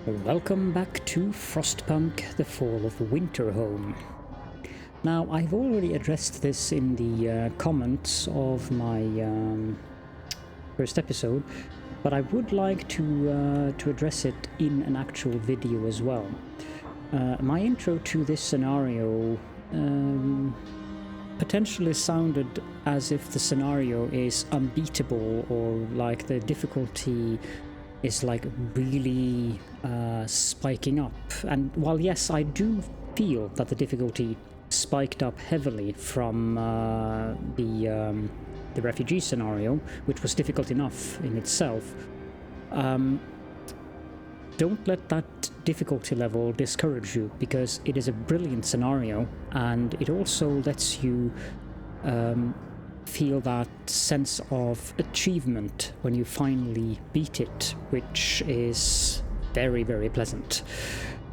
Welcome back to Frostpunk, the Fall of Winterhome. Now, I've already addressed this in the comments of my first episode, but I would like to address it in an actual video as well. My intro to this scenario potentially sounded as if the scenario is unbeatable, or like the difficulty is like really spiking up. And while yes, I do feel that the difficulty spiked up heavily from the refugee scenario, which was difficult enough in itself, don't let that difficulty level discourage you, because it is a brilliant scenario, and it also lets you feel that sense of achievement when you finally beat it, which is very, very pleasant.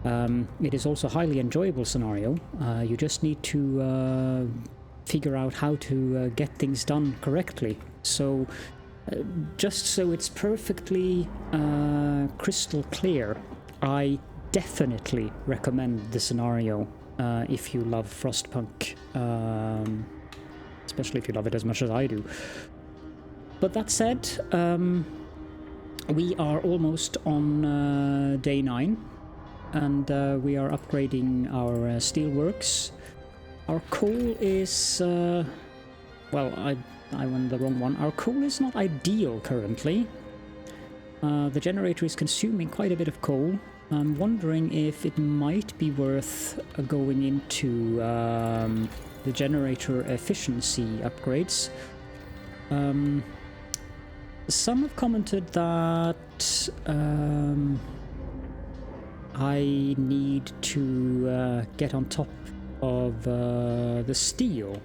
It is also a highly enjoyable scenario. You just need to figure out how to get things done correctly. So just so it's perfectly crystal clear, I definitely recommend the scenario if you love Frostpunk, especially if you love it as much as I do. But that said, we are almost on day 9, and we are upgrading our steelworks. Our coal is... well, I went the wrong one. Our coal is not ideal currently. The generator is consuming quite a bit of coal. I'm wondering if it might be worth going into the generator efficiency upgrades. Some have commented that I need to get on top of the steel.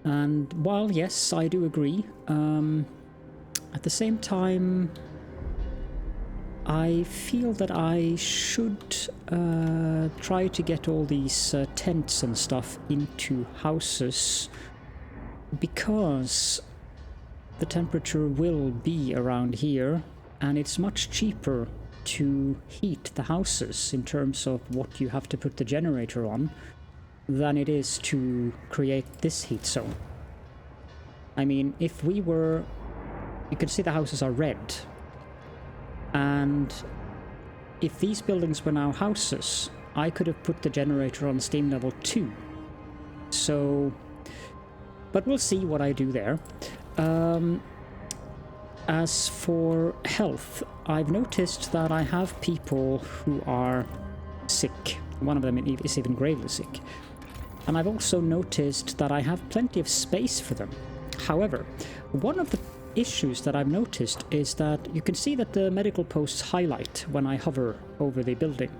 And while yes, I do agree, at the same time I feel that I should try to get all these tents and stuff into houses, because the temperature will be around here, and it's much cheaper to heat the houses in terms of what you have to put the generator on than it is to create this heat zone. I mean, if we were... you can see the houses are red. And if these buildings were now houses, I could have put the generator on steam level 2. So... but we'll see what I do there. As for health, I've noticed that I have people who are sick. One of them is even gravely sick. And I've also noticed that I have plenty of space for them. However, one of the issues that I've noticed is that you can see that the medical posts highlight when I hover over the building.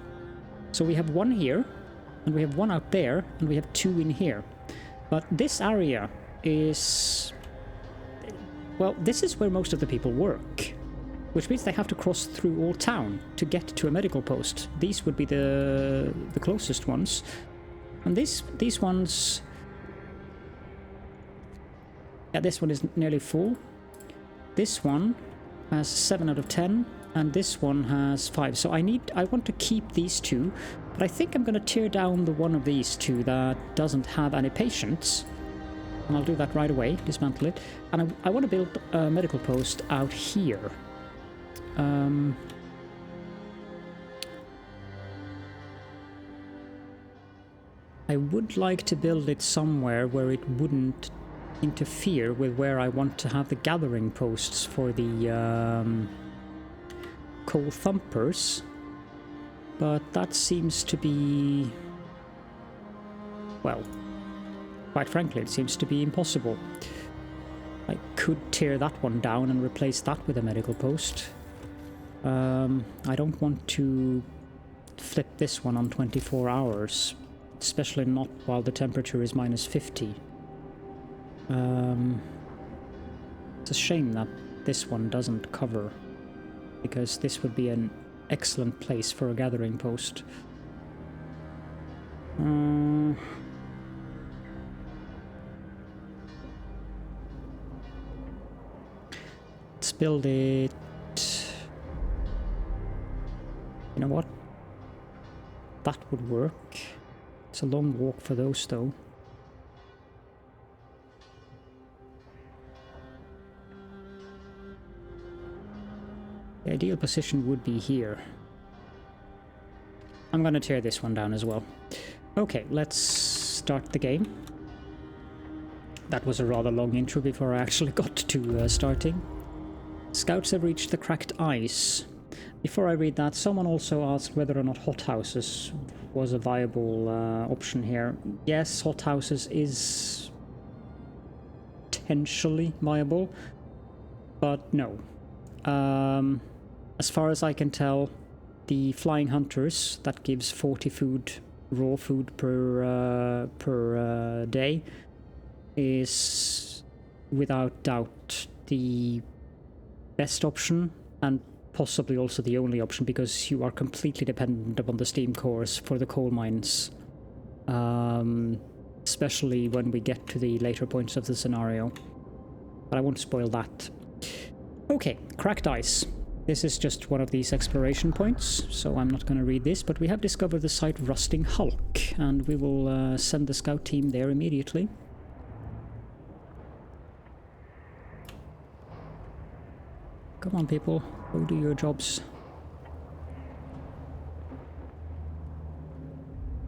So we have one here, and we have one out there, and we have 2 in here. But this area is... well, this is where most of the people work, which means they have to cross through all town to get to a medical post. These would be the closest ones. And these ones... yeah, this one is nearly full. This one has 7 out of 10, and this one has 5. So I want to keep these 2, but I think I'm going to tear down the one of these 2 that doesn't have any patients. And I'll do that right away, dismantle it. And I want to build a medical post out here. I would like to build it somewhere where it wouldn't interfere with where I want to have the gathering posts for the coal thumpers. But that seems to be... well... quite frankly, it seems to be impossible. I could tear that one down and replace that with a medical post. I don't want to flip this one on 24 hours, especially not while the temperature is minus 50. It's a shame that this one doesn't cover, because this would be an excellent place for a gathering post. Let's build it You know what? That would work. It's a long walk for those though. The ideal position would be here. I'm gonna tear this one down as well. Okay, let's start the game. That was a rather long intro before I actually got to starting. Scouts have reached the cracked ice. Before I read that, someone also asked whether or not hothouses was a viable option here. Yes, hothouses is potentially viable, but no. As far as I can tell, the flying hunters, that gives 40 food, raw food per day, is without doubt the best option, and possibly also the only option, because you are completely dependent upon the steam cores for the coal mines, especially when we get to the later points of the scenario. But I won't spoil that. Okay, cracked ice. This is just one of these exploration points, so I'm not going to read this, but we have discovered the site Rusting Hulk, and we will send the scout team there immediately. Come on, people, go do your jobs.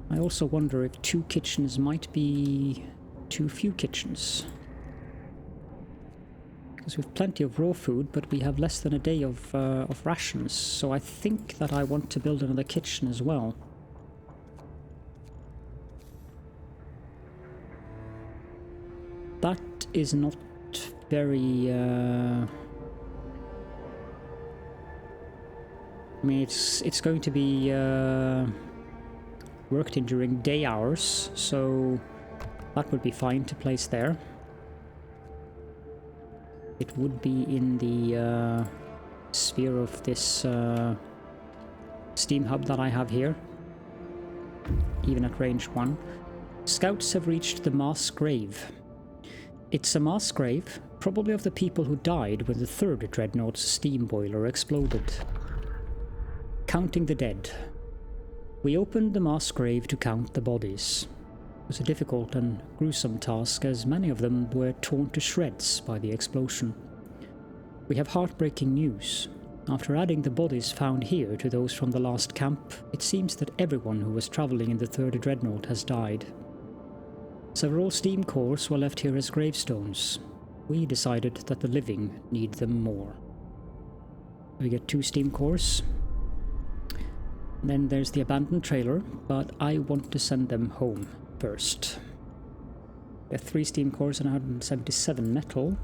I also wonder if 2 kitchens might be too few kitchens. Because we have plenty of raw food, but we have less than a day of rations, so I think that I want to build another kitchen as well. That is not very... I mean, it's going to be worked in during day hours, so that would be fine to place there. It would be in the sphere of this steam hub that I have here, even at range 1. Scouts have reached the mass grave. It's a mass grave, probably of the people who died when the 3rd dreadnought's steam boiler exploded. Counting the dead. We opened the mass grave to count the bodies. It was a difficult and gruesome task, as many of them were torn to shreds by the explosion. We have heartbreaking news. After adding the bodies found here to those from the last camp, it seems that everyone who was travelling in the 3rd dreadnought has died. Several steam cores were left here as gravestones. We decided that the living need them more. We get 2 steam cores. Then there's the abandoned trailer, but I want to send them home first. We have 3 steam cores and 177 metal.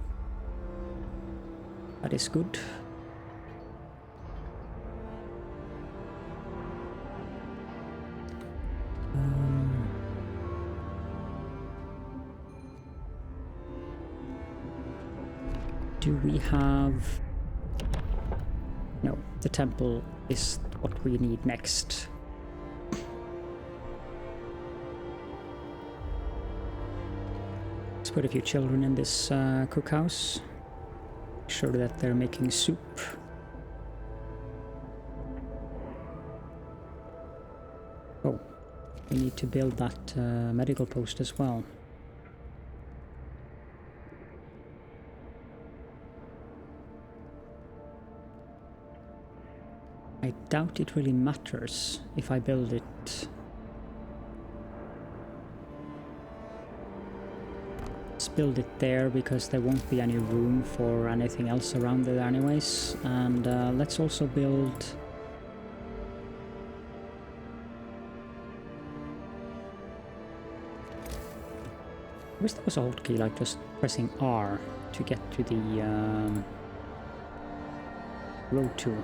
That is good. Do we have... No, the temple is what we need next. Let's put a few children in this cookhouse. Make sure that they're making soup. Oh, we need to build that medical post as well. I doubt it really matters if I build it. Let's build it there, because there won't be any room for anything else around it anyways. And let's also build... I wish there was a hotkey, like just pressing R to get to the road tool.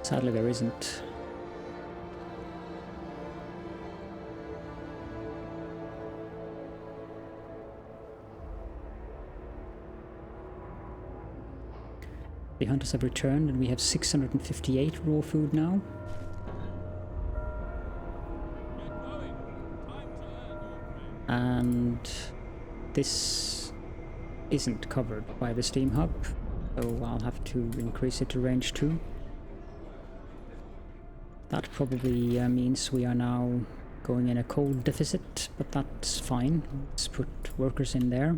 Sadly, there isn't. The hunters have returned, and we have 658 raw food now. And this isn't covered by the steam hub. so I'll have to increase it to range 2. That probably means we are now going in a cold deficit, but that's fine. Let's put workers in there.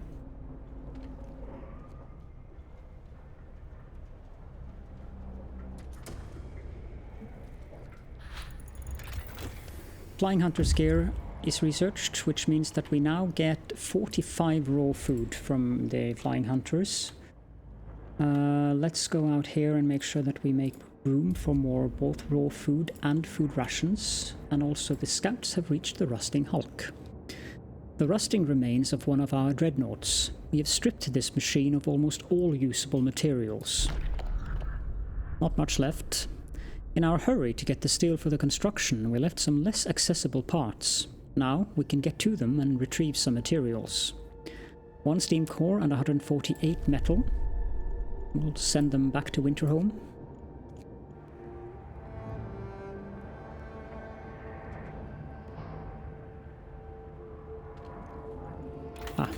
Flying Hunter's gear is researched, which means that we now get 45 raw food from the Flying Hunters. Let's go out here and make sure that we make room for more both raw food and food rations, and also the scouts have reached the rusting hulk. The rusting remains of one of our dreadnoughts. We have stripped this machine of almost all usable materials. Not much left. In our hurry to get the steel for the construction, we left some less accessible parts. Now we can get to them and retrieve some materials. 1 steam core and 148 metal. We'll send them back to Winterhome.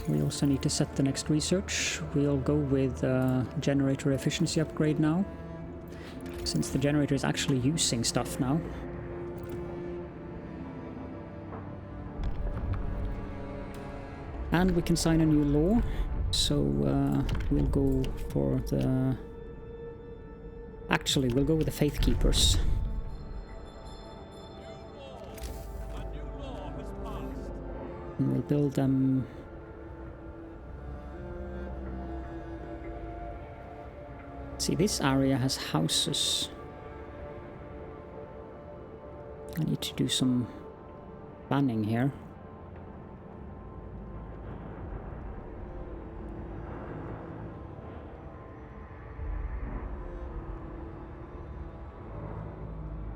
We also need to set the next research. We'll go with generator efficiency upgrade now, since the generator is actually using stuff now. And we can sign a new law, so we'll go for the... Actually, we'll go with the Faith Keepers. And we'll build them... See, this area has houses. I need to do some planning here.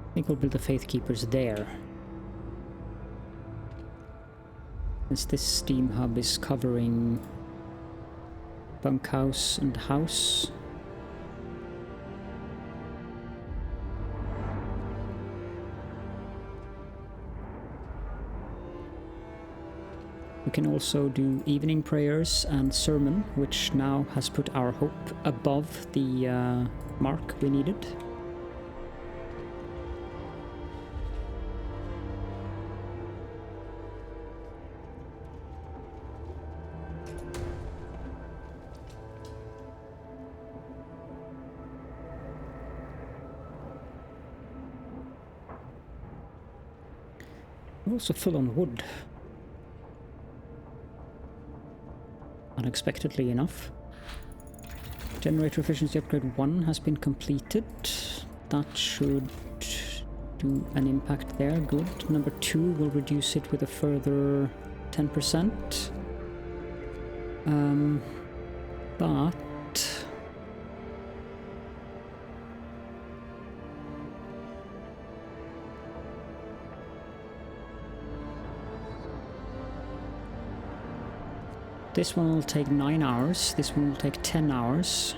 I think we'll build the Faith Keepers there. Since this steam hub is covering bunkhouse and house. We can also do evening prayers and sermon, which now has put our hope above the mark we needed. We're also full on wood. Unexpectedly enough. Generator efficiency upgrade 1 has been completed. That should do an impact there. Good. Number 2 will reduce it with a further 10%. But this one will take 9 hours, this one will take 10 hours.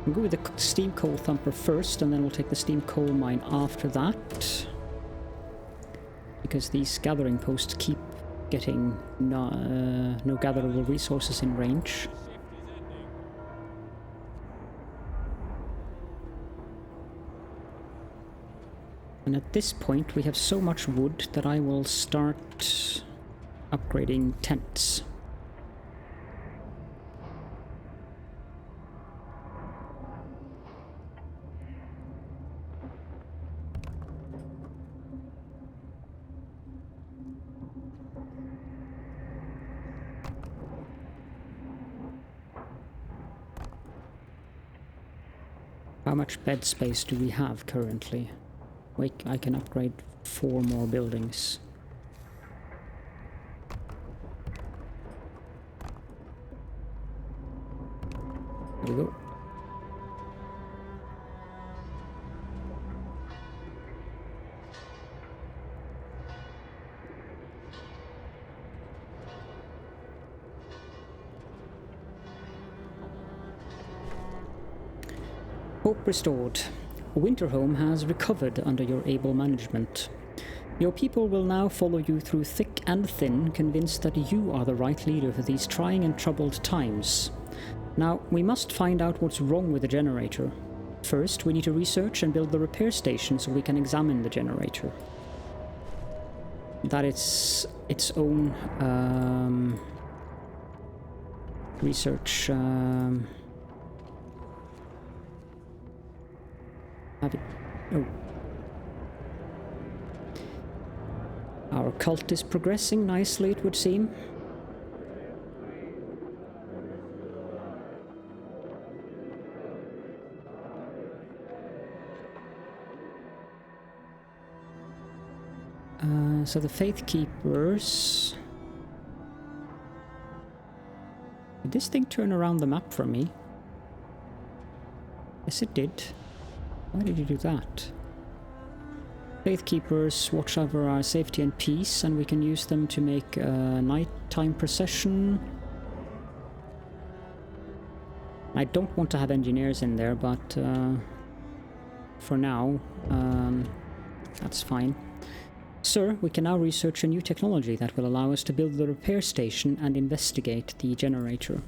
We'll go with the steam coal thumper first, and then we'll take the steam coal mine after that. Because these gathering posts keep getting no gatherable resources in range. And at this point we have so much wood that I will start upgrading tents. How much bed space do we have currently? Wait, I can upgrade 4 more buildings. There we go. Hope restored. Winterhome has recovered under your able management. Your people will now follow you through thick and thin, convinced that you are the right leader for these trying and troubled times. Now, we must find out what's wrong with the generator. First, we need to research and build the repair station so we can examine the generator. That is its own research. Have it. Oh. Our cult is progressing nicely, it would seem. So the Faith Keepers... Did this thing turn around the map for me? Yes, it did. Why did you do that? Faith Keepers watch over our safety and peace, and we can use them to make a nighttime procession. I don't want to have engineers in there, but for now, that's fine. Sir, we can now research a new technology that will allow us to build the repair station and investigate the generator.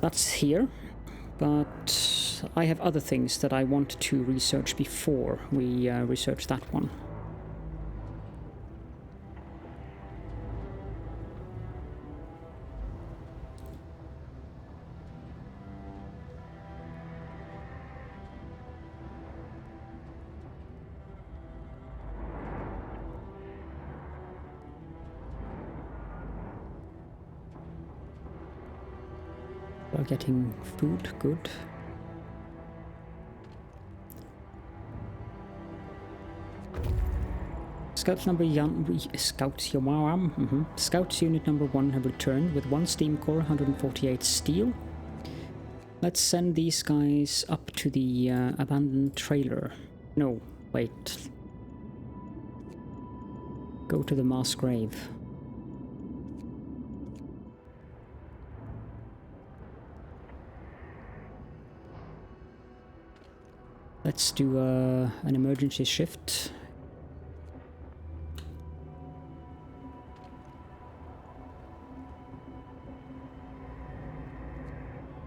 That's here, but I have other things that I want to research before we research that one. We're getting food, good. Scouts unit number 1 have returned with 1 steam core, 148 steel. Let's send these guys up to the abandoned trailer. No, wait. Go to the mass grave. Let's do an emergency shift.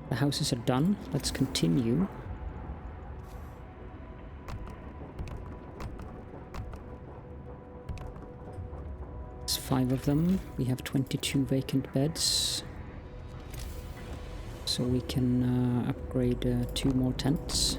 The houses are done. Let's continue. There's 5 of them. We have 22 vacant beds. So we can upgrade 2 more tents.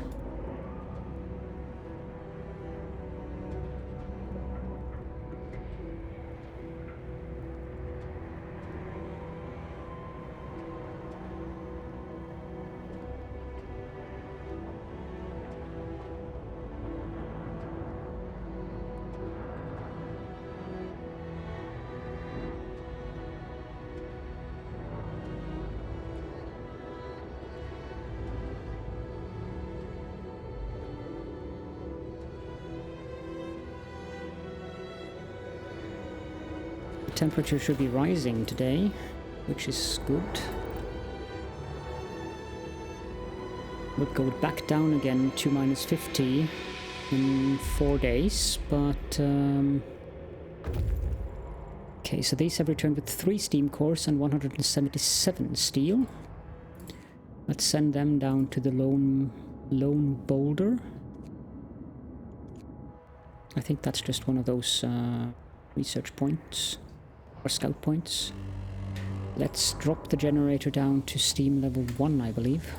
Temperature should be rising today, which is good. We'll go back down again to -50 in 4 days, but okay, so these have returned with 3 steam cores and 177 steel. Let's send them down to the lone boulder. I think that's just one of those research points. Or scout points. Let's drop the generator down to steam level 1, I believe.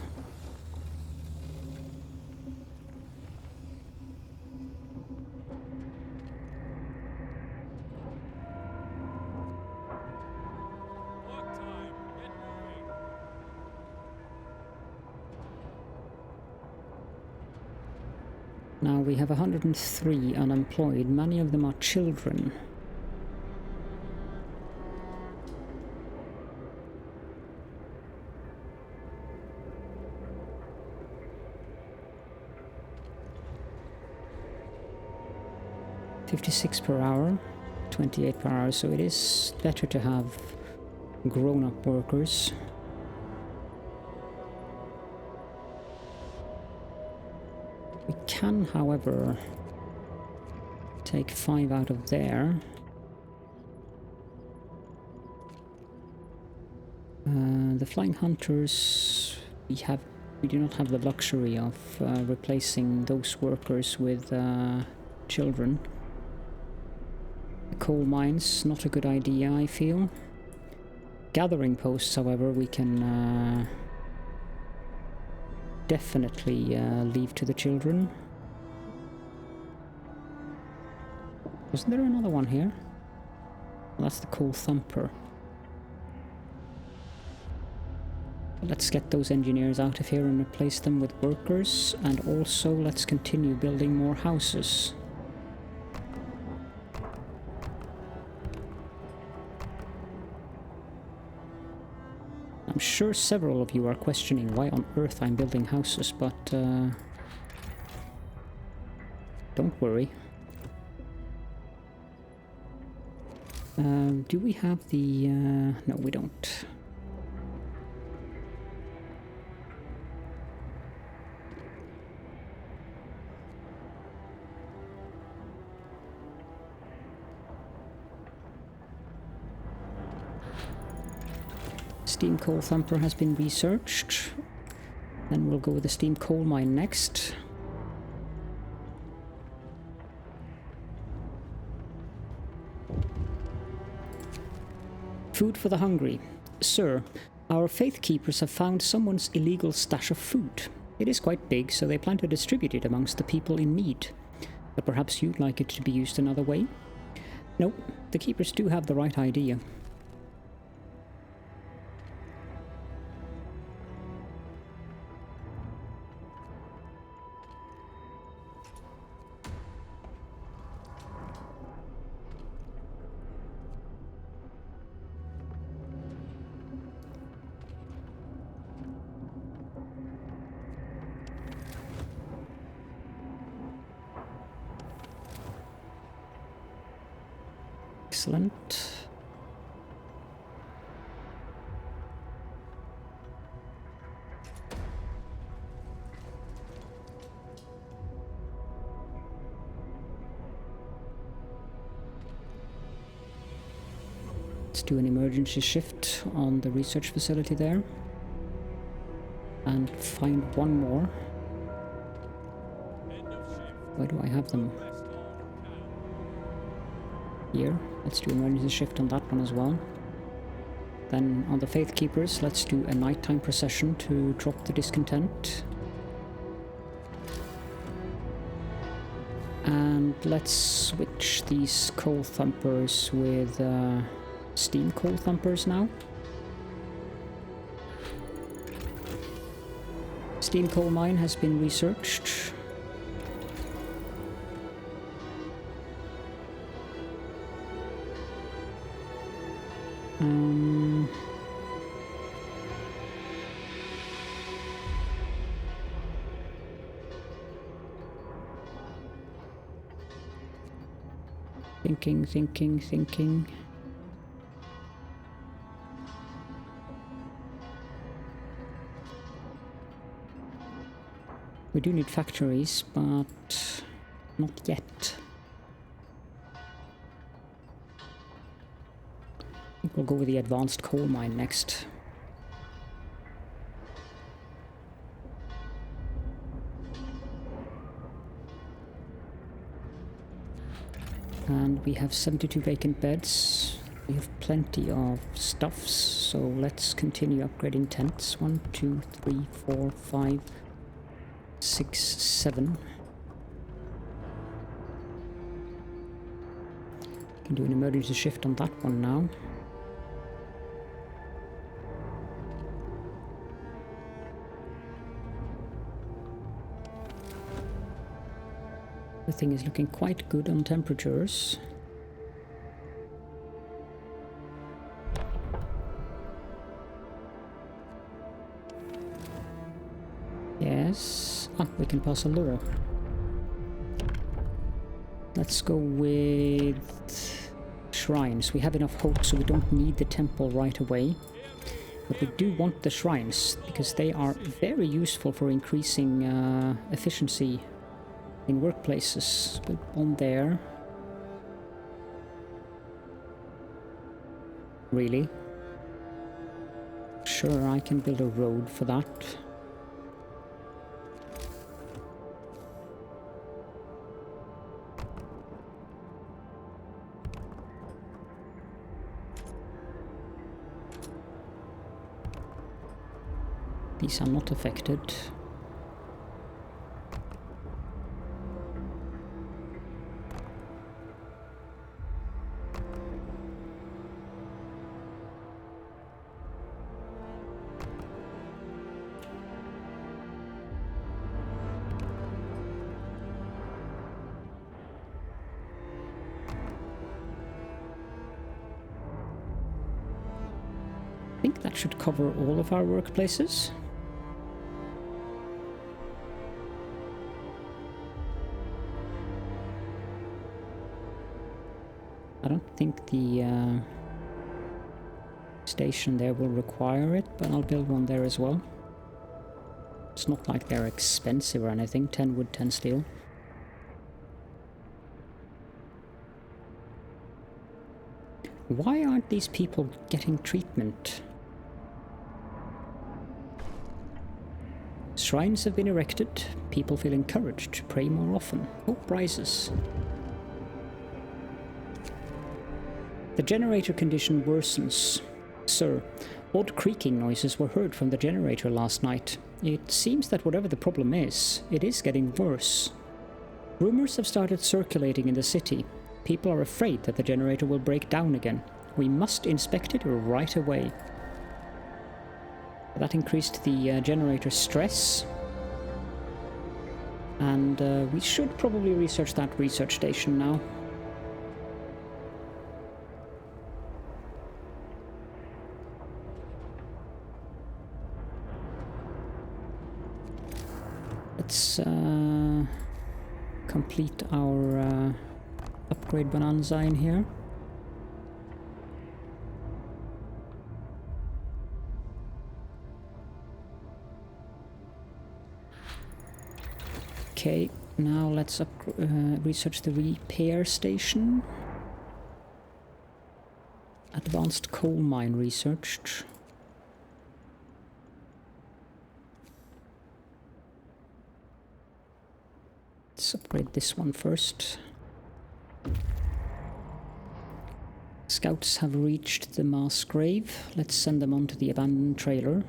Now we have 103 unemployed. Many of them are children. $56 per hour, 28 per hour, so it is better to have grown-up workers. We can, however, Take 5 out of there. The Flying Hunters, we do not have the luxury of replacing those workers with children. The coal mines, not a good idea, I feel. Gathering posts, however, we can definitely leave to the children. Wasn't there another one here? Well, that's the coal thumper. Let's get those engineers out of here and replace them with workers, and also let's continue building more houses. I'm sure several of you are questioning why on earth I'm building houses, but don't worry. Do we have the... no, we don't. Steam coal thumper has been researched. Then we'll go with the steam coal mine next. Food for the hungry. Sir, our faith keepers have found someone's illegal stash of food. It is quite big, so they plan to distribute it amongst the people in need. But perhaps you'd like it to be used another way? No, the keepers do have the right idea. Excellent. Let's do an emergency shift on the research facility there. And find one more. Where do I have them? Here. Let's do emergency shift on that one as well. Then on the Faith Keepers, let's do a nighttime procession to drop the discontent. And let's switch these coal thumpers with steam coal thumpers now. Steam coal mine has been researched. Thinking. We do need factories, but not yet. I think we'll go with the advanced coal mine next. And we have 72 vacant beds. We have plenty of stuffs, so let's continue upgrading tents. 1, 2, 3, 4, 5, 6, 7. Can do an emergency shift on that one now. Everything is looking quite good on temperatures. Yes. Ah, we can pass a law. Let's go with shrines. We have enough hope, so we don't need the temple right away. But we do want the shrines, because they are very useful for increasing efficiency in workplaces. We'll bomb there. really. Sure, I can build a road for that. These are not affected. I think that should cover all of our workplaces. I don't think the station there will require it, but I'll build one there as well. It's not like they're expensive or anything. 10 wood, 10 steel. Why aren't these people getting treatment? Shrines have been erected. People feel encouraged to pray more often. Hope rises. The generator condition worsens. Sir, odd creaking noises were heard from the generator last night. It seems that whatever the problem is, it is getting worse. Rumors have started circulating in the city. People are afraid that the generator will break down again. We must inspect it right away. That increased the generator stress. And we should probably research that research station now. Let's complete our upgrade bonanza in here. Okay, now let's research the repair station. Advanced coal mine researched. Let's upgrade this one first. Scouts have reached the mass grave. Let's send them on to the abandoned trailer.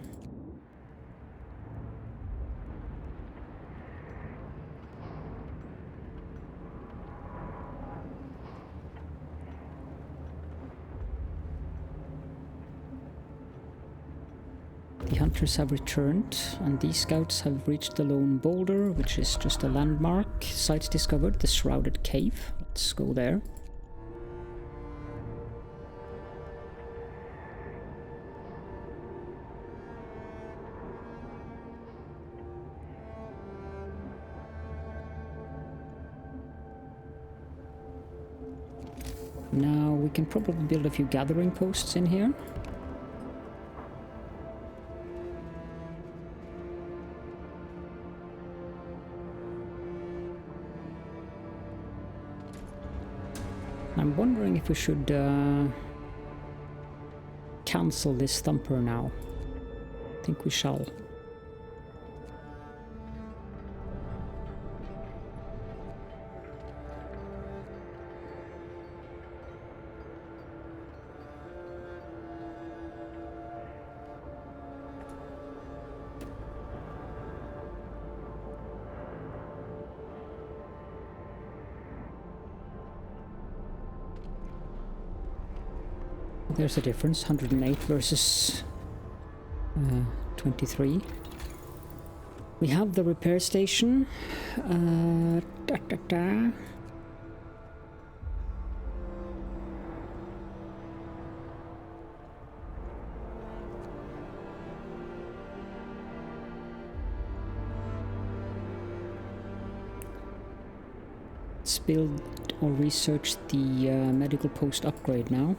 The hunters have returned, and these scouts have reached the lone boulder, which is just a landmark. Sites discovered, the shrouded cave. Let's go there. Now we can probably build a few gathering posts in here. I'm wondering if we should cancel this thumper now. I think we shall. There's a difference, 108 versus 23. We have the repair station. Let's build or research the medical post upgrade now.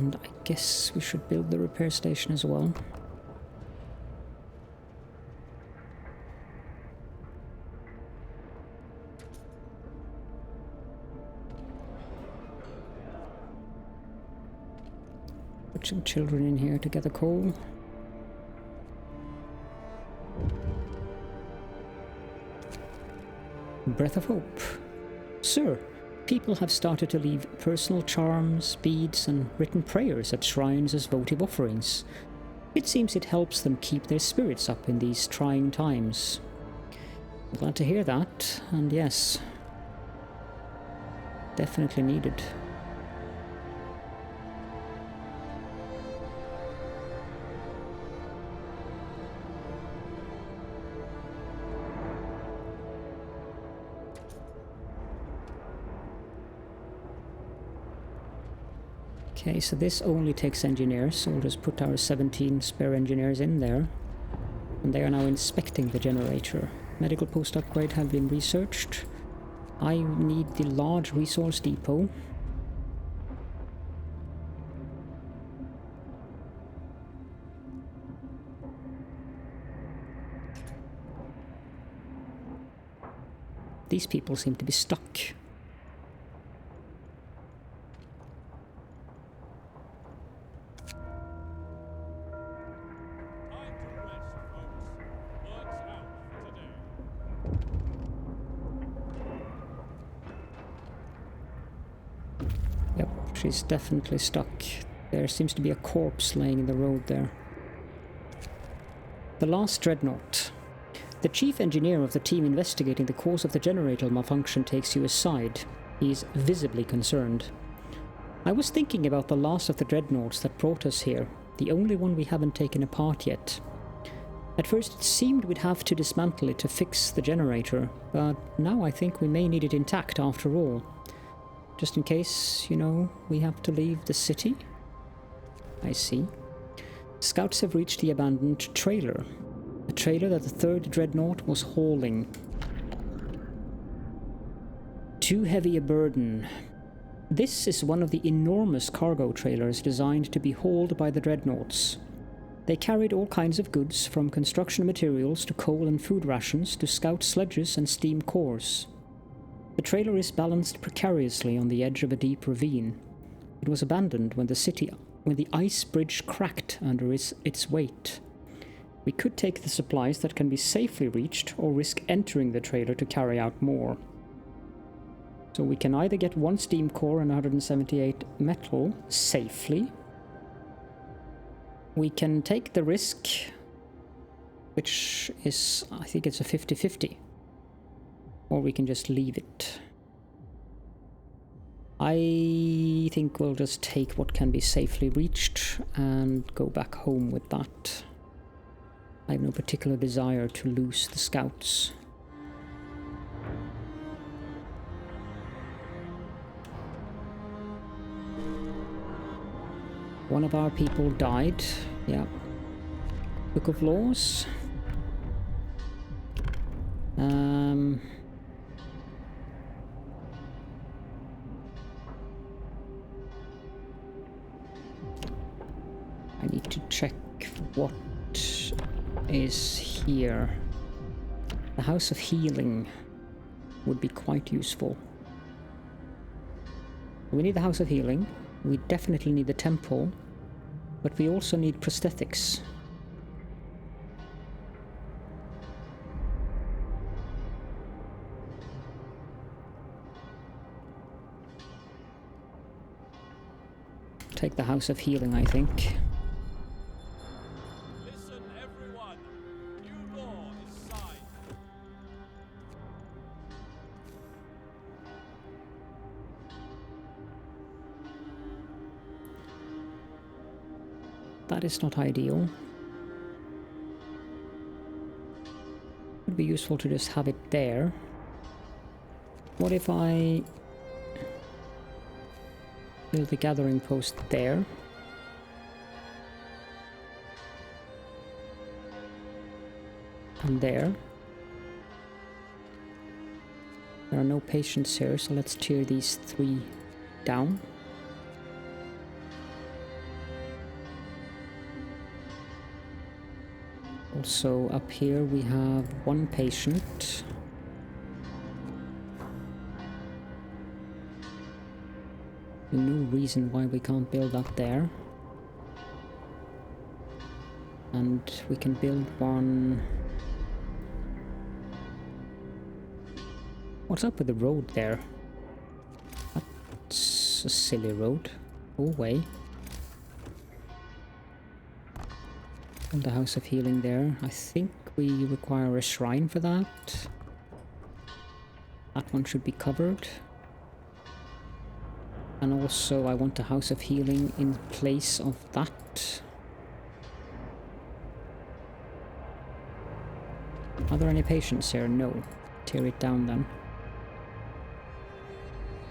And I guess we should build the repair station as well. Put some children in here to gather coal. Breath of Hope. Sir, people have started to leave personal charms, beads, and written prayers at shrines as votive offerings. It seems it helps them keep their spirits up in these trying times. Glad to hear that, and yes, definitely needed. Okay, so this only takes engineers, so we'll just put our 17 spare engineers in there. And they are now inspecting the generator. Medical post upgrade have been researched. I need the large resource depot. These people seem to be stuck. She's definitely stuck. There seems to be a corpse laying in the road there. The last dreadnought. The chief engineer of the team investigating the cause of the generator malfunction takes you aside. He is visibly concerned. I was thinking about the last of the dreadnoughts that brought us here, the only one we haven't taken apart yet. At first it seemed we'd have to dismantle it to fix the generator, but now I think we may need it intact after all. Just in case, you know, we have to leave the city. I see. Scouts have reached the abandoned trailer. A trailer that the third dreadnought was hauling. Too heavy a burden. This is one of the enormous cargo trailers designed to be hauled by the dreadnoughts. They carried all kinds of goods, from construction materials to coal and food rations to scout sledges and steam cores. The trailer is balanced precariously on the edge of a deep ravine. It was abandoned when the ice bridge cracked under its weight. We could take the supplies that can be safely reached, or risk entering the trailer to carry out more. So we can either get 1 steam core and 178 metal safely. We can take the risk, which is, I think it's a 50-50. Or we can just leave it. I think we'll just take what can be safely reached and go back home with that. I have no particular desire to lose the scouts. One of our people died. Yeah. Book of Laws. I need to check what is here. The House of Healing would be quite useful. We need the House of Healing. We definitely need the temple, but we also need prosthetics. Take the House of Healing, I think. Listen, everyone. New law is signed. That is not ideal. It would be useful to just have it there. What if I build the gathering post there? And there. There are no patients here, so let's tear these 3 down. Also up here we have one patient. No reason why we can't build that there. And we can build one... What's up with the road there? That's a silly road. Go away. And the House of Healing there. I think we require a shrine for that. That one should be covered. And also I want a House of Healing in place of that. Are there any patients here? No. Tear it down then.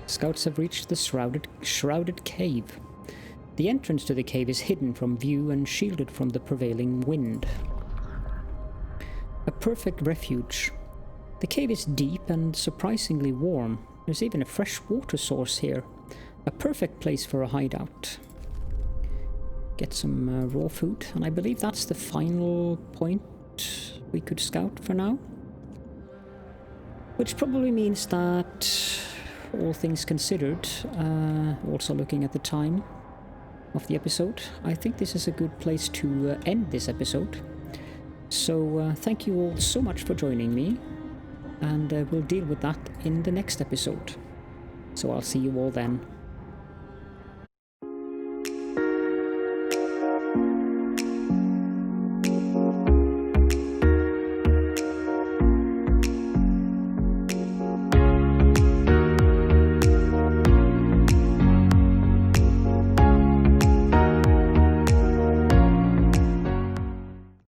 Scouts have reached the shrouded cave. The entrance to the cave is hidden from view and shielded from the prevailing wind. A perfect refuge. The cave is deep and surprisingly warm. There's even a fresh water source here. A perfect place for a hideout. Get some raw food, and I believe that's the final point we could scout for now. Which probably means that, all things considered, also looking at the time of the episode, I think this is a good place to end this episode. So thank you all so much for joining me, and we'll deal with that in the next episode. So I'll see you all then.